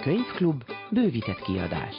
Könyvklub, bővített kiadás.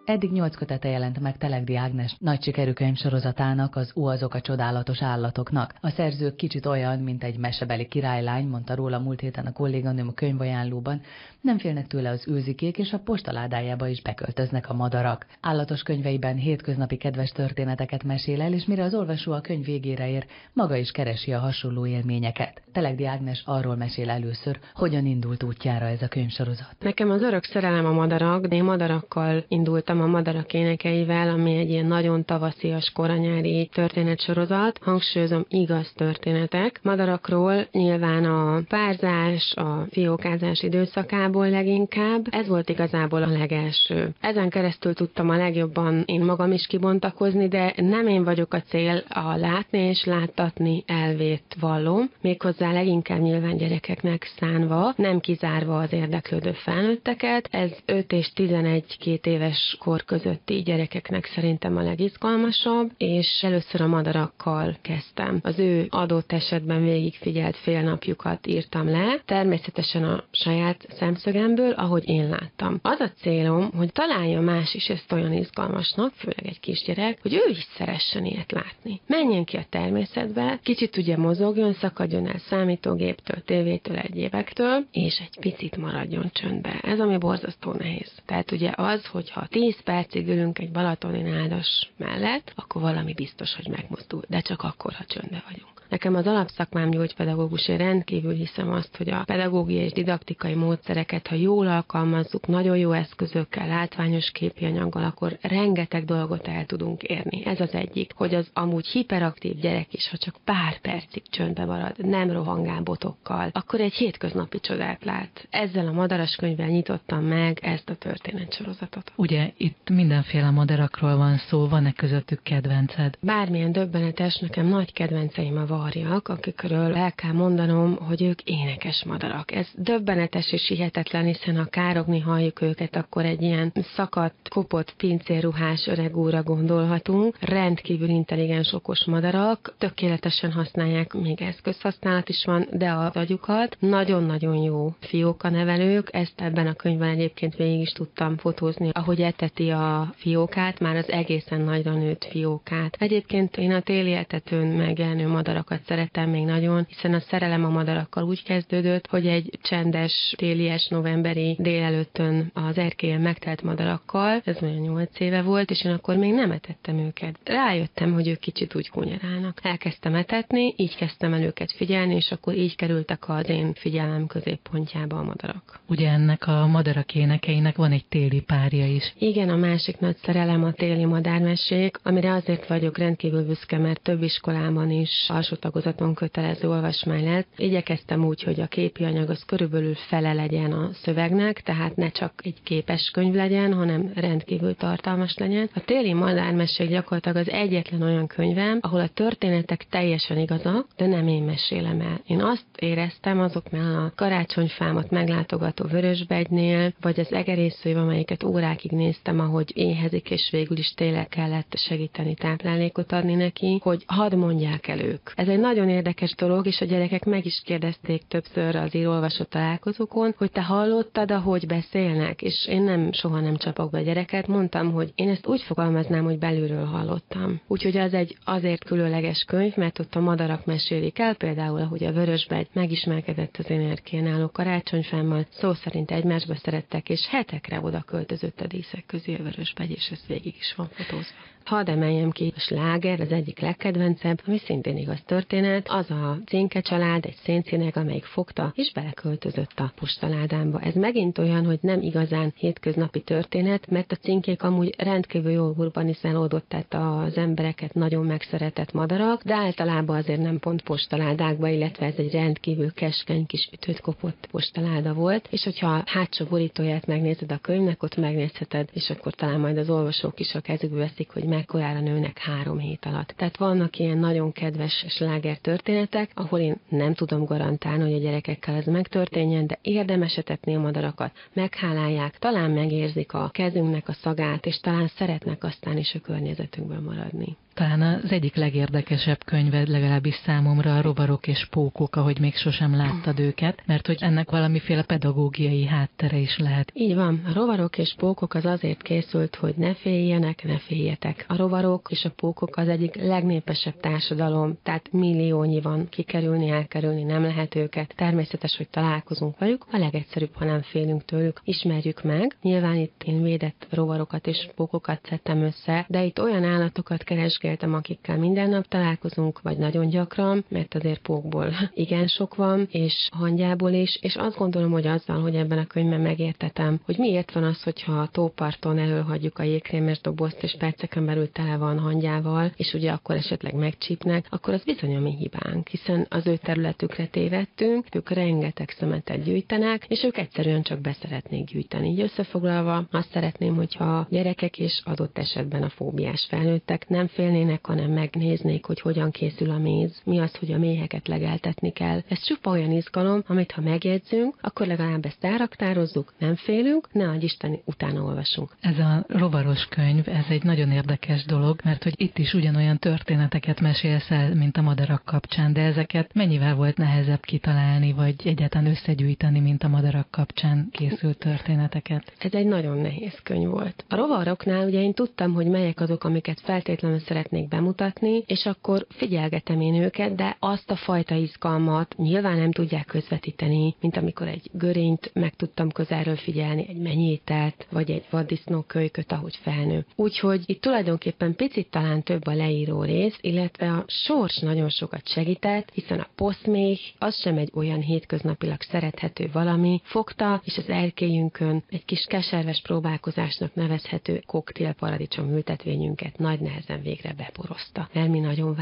Eddig 8 kötete jelent meg Telegdi Ágnes nagy sikerű könyvsorozatának, az Ó, azok a csodálatos állatoknak. A szerző kicsit olyan, mint egy mesebeli királylány, mondta róla múlt héten a kolléganőm a könyvajánlóban. Nem félnek tőle az őzikék, és a postaládájába is beköltöznek a madarak. Állatos könyveiben hétköznapi kedves történeteket mesél el, és mire az olvasó a könyv végére ér, maga is keresi a hasonló élményeket. Telegdi Ágnes arról mesél először, hogyan indult útjára ez a könyvsorozat. Nekem az örök szerelem a madarak, de én madarakkal indultam, a Madarak énekeivel, ami egy ilyen nagyon tavaszias, koranyári történetsorozat. Hangsúlyozom, igaz történetek. Madarakról nyilván a párzás, a fiókázás időszakából leginkább. Ez volt igazából a legelső. Ezen keresztül tudtam a legjobban én magam is kibontakozni, de nem én vagyok a cél, a látni és láttatni elvét vallom. Méghozzá leginkább nyilván gyerekeknek szánva, nem kizárva az érdeklődő felnőtteket. Ez 5 és 11-2 éves kor közötti gyerekeknek szerintem a legizgalmasabb, és először a madarakkal kezdtem. Az ő adott esetben végigfigyelt félnapjukat írtam le, természetesen a saját szemszögemből, ahogy én láttam. Az a célom, hogy találja más is ezt olyan izgalmasnak, főleg egy kisgyerek, hogy ő is szeressen ilyet látni. Menjen ki a természetbe, kicsit ugye mozogjon, szakadjon el számítógéptől, tévétől, egyébektől, és egy picit maradjon csöndbe. Ez ami borzasztó nehéz. Tehát ugye az, hogyha 10 percig ülünk egy balatoni nádas mellett, akkor valami biztos, hogy megmozdul, de csak akkor, ha csöndbe vagyunk. Nekem az alapszakmám gyógypedagógus, én rendkívül hiszem azt, hogy a pedagógiai és didaktikai módszereket, ha jól alkalmazzuk, nagyon jó eszközökkel, látványos képi anyaggal, akkor rengeteg dolgot el tudunk érni. Ez az egyik, hogy az amúgy hiperaktív gyerek is, ha csak pár percig csöndbe marad, nem rohangál botokkal, akkor egy hétköznapi csodát lát. Ezzel a madaras könyvvel nyitottam meg ezt a történetsorozatot. Ugye itt mindenféle madarakról van szó, van-e közöttük kedvenced? Bármilyen döbbenetes, nekem nagy kedvenceim a varjak, akikről el kell mondanom, hogy ők énekes madarak. Ez döbbenetes és hihetetlen, hiszen ha károgni halljuk őket, akkor egy ilyen szakadt, kopott, pincérruhás öreg úrra gondolhatunk. Rendkívül intelligens, okos madarak, tökéletesen használják, még eszközhasználat is van, de az agyukat. Nagyon-nagyon jó fiókanevelők, ezt ebben a könyvben egyébként végig is tudtam fotózni, ahogy eteti a fiókát, már az egészen nagyra nőtt fiókát. Egyébként én a téli etetőn megjelenő madarakat szerettem még nagyon, hiszen a szerelem a madarakkal úgy kezdődött, hogy egy csendes, télies, novemberi délelőttön az erkélyen megtelt madarakkal, ez olyan 8 éve volt, és én akkor még nem etettem őket. Rájöttem, hogy ők kicsit úgy kunyarálnak. Elkezdtem etetni, így kezdtem el őket figyelni, és akkor így kerültek az én figyelmem középpontjába a madarak. Ugye ennek a Madarak énekeinek van egy téli párja is. Igen, a másik nagy szerelem a téli madármesék, amire azért vagyok rendkívül büszke, mert több iskolában is alsó tagozaton kötelező olvasmány lett. Igyekeztem úgy, hogy a képi anyag az körülbelül fele legyen a szövegnek, tehát ne csak egy képes könyv legyen, hanem rendkívül tartalmas legyen. A téli madármesék gyakorlatilag az egyetlen olyan könyvem, ahol a történetek teljesen igazak, de nem én mesélem el. Én azt éreztem azoknál a karácsonyfámat meglátogató Vörösbegynél, vagy az egerészőiv, amelyiket órákig néztem, ahogy éhezik, és végül is tényleg kellett segíteni, táplálékot adni neki, hogy hadd mondják el ők. Ez egy nagyon érdekes dolog, és a gyerekek meg is kérdezték többször az író-olvasó találkozókon, hogy te hallottad, ahogy beszélnek, és én soha nem csapok be gyereket, mondtam, hogy én ezt úgy fogalmaznám, hogy belülről hallottam. Úgyhogy az egy azért különleges könyv, mert ott a madarak mesélik el, például, ahogy a Vörösbegy megismerkedett az én erkélyen álló karácsonyfámmal, szó szerint egymásba szerettek, és hetekre oda költözött a díszek közé a Vörösbegy, és ez végig is van fotózva. Hadd emeljem ki, a sláger, az egyik legkedvencebb, ami szintén igaz történet, az a Cinke család, egy szénszíneg, amelyik fogta, és beleköltözött a postaládámba. Ez megint olyan, hogy nem igazán hétköznapi történet, mert a cinkék amúgy rendkívül jól urbanizálódott, tehát az embereket nagyon megszeretett madarak, de általában azért nem pont postaládákba, illetve ez egy rendkívül keskeny kis ütőt kopott postaláda volt, és hogyha hátsó borítóját megnézed a könyvnek, ott megnézheted, és akkor talán majd az olvasók is a kezükbe veszik, hogy mekkorára nőnek 3 hét alatt. Tehát vannak ilyen nagyon kedves sláger történetek, ahol én nem tudom garantálni, hogy a gyerekekkel ez megtörténjen, de érdemes etetni a madarakat, meghálálják, talán megérzik a kezünknek a szagát, és talán szeretnek aztán is a környezetünkben maradni. Talán az egyik legérdekesebb könyved, legalábbis számomra, a Rovarok és pókok, ahogy még sosem láttad őket, mert hogy ennek valamiféle pedagógiai háttere is lehet. Így van, a Rovarok és pókok az azért készült, hogy ne féljenek, ne féljetek. A rovarok és a pókok az egyik legnépesebb társadalom, tehát milliónyi van, kikerülni, elkerülni nem lehet őket. Természetes, hogy találkozunk velük, a legegyszerűbb, ha nem félünk tőlük. Ismerjük meg. Nyilván itt én védett rovarokat és pókokat szedtem össze, de itt olyan állatokat keresgéltem, akikkel minden nap találkozunk, vagy nagyon gyakran, mert azért pókból igen sok van, és hangyából is, és azt gondolom, hogy azzal, hogy ebben a könyvben megértetem, hogy miért van az, hogyha a tóparton elölhagyjuk a jégkrémes dobozt, és perceken belül tele van hangyával, és ugye akkor esetleg megcsípnek, akkor az bizony a mi hibánk, hiszen az ő területükre tévedtünk, ők rengeteg szemetet gyűjtenek, és ők egyszerűen csak beszeretnék gyűjteni. Így összefoglalva azt szeretném, hogyha a gyerekek és adott esetben a fóbiás felnőttek nem félnének, hanem megnéznék, hogy hogyan készül a méz, mi az, hogy a méheket legeltetni kell. Ez csupa olyan izgalom, amit ha megjegyzünk, akkor legalább ezt elraktározzuk, nem félünk, ne adj Isten, utána olvasunk. Ez a rovaros könyv, ez egy nagyon érdekes dolog, mert hogy itt is ugyanolyan történeteket mesélsz el, mint a madarak kapcsán, de ezeket mennyivel volt nehezebb kitalálni, vagy egyáltalán összegyűjteni, mint a madarak kapcsán készült történeteket? Ez egy nagyon nehéz könyv volt. A rovaroknál ugye én tudtam, hogy melyek azok, amiket feltétlenül szeretnék bemutatni, és akkor figyelgetem én őket, de azt a fajta izgalmat nyilván nem tudják közvetíteni, mint amikor egy görényt meg tudtam közelről figyelni, egy menyételt, vagy egy vaddisznókölyköt, ahogy felnő. Úgyhogy itt tulajdonképpen picit talán több a leíró rész, illetve a sors nagyon sokat segített, hiszen a poszméh az sem egy olyan hétköznapilag szerethető valami, fogta, és az erkélyünkön egy kis keserves próbálkozásnak nevezhető koktélparadicsom ültetvényünket nagy nehezen végre beporozta. Mert mi nagyon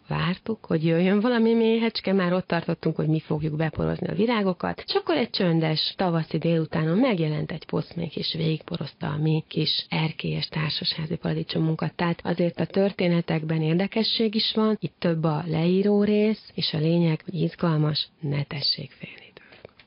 vártuk, hogy jöjjön valami méhecske, már ott tartottunk, hogy mi fogjuk beporozni a virágokat, és akkor egy csöndes tavaszi délutánon megjelent egy poszméh, és végigporozta a mi kis erkélyes társasházi paradicsomunkat. Tehát azért a történetekben érdekesség is van, itt több a leíró rész, és a lényeg, hogy izgalmas, ne tessék félni.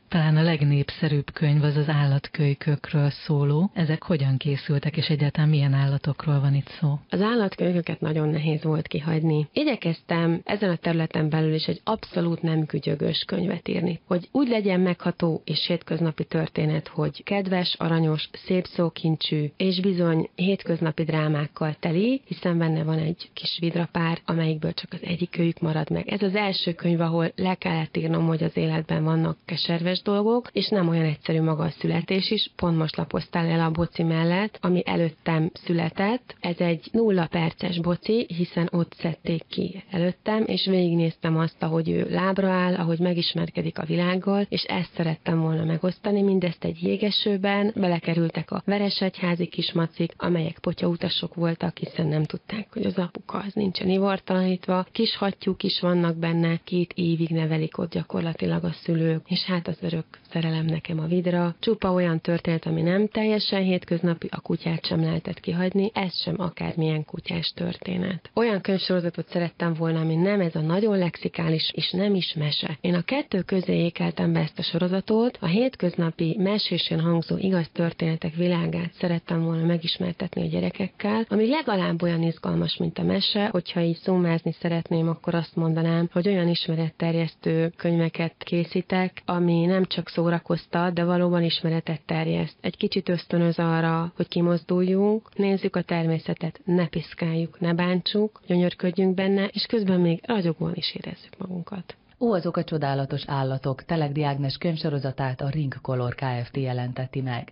Talán a legnépszerűbb könyv az az állatkölykökről szóló. Ezek hogyan készültek, és egyáltalán milyen állatokról van itt szó? Az állatkölyköket nagyon nehéz volt kihagyni. Igyekeztem ezen a területen belül is egy abszolút nem gügyögös könyvet írni, hogy úgy legyen megható és hétköznapi történet, hogy kedves, aranyos, szép szókincsű, és bizony hétköznapi drámákkal teli, hiszen benne van egy kis vidrapár, amelyikből csak az egyik kölyük marad meg. Ez az első könyv, ahol le kellett írnom, hogy az életben vannak keserves dolgok, és nem olyan egyszerű maga a születés is. Pont most lapoztál el a boci mellett, ami előttem született. Ez egy 0 perces boci, hiszen ott szedték ki előttem, és végignéztem azt, ahogy ő lábra áll, ahogy megismerkedik a világgal, és ezt szerettem volna megosztani, mindezt egy jégesőben, belekerültek a veresegyházi kismacik, amelyek potyautasok voltak, hiszen nem tudták, hogy az apuka az nincsen ivartalanítva, kis hattyúk is vannak benne, 2 évig nevelik ott gyakorlatilag a szülők, és hát az örök szerelem nekem a vidra. Csupa olyan történet, ami nem teljesen hétköznapi, a kutyát sem lehetett kihagyni, ez sem akármilyen kutyás történet. Olyan könyvsorozatot szerettem volna, ami nem ez a nagyon lexikális, és nem is mese. Én a 2 közé ékeltem be ezt a sorozatot, a hétköznapi mesésen hangzó igaz történetek világát szerettem volna megismertetni a gyerekekkel, ami legalább olyan izgalmas, mint a mese, hogyha így szummázni szeretném, akkor azt mondanám, hogy olyan ismeretterjesztő könyveket készítek, ami nem csak szórakoztat, de valóban ismeretet terjeszt. Egy kicsit ösztönöz arra, hogy kimozduljunk, nézzük a természetet, ne piszkáljuk, ne bántsuk, gyönyörködjünk benne, és közben még ragyogóan is érezzük magunkat. Azok a csodálatos állatok, Telegdi Ágnes könyvsorozatát a Ring Color Kft. Jelenteti meg.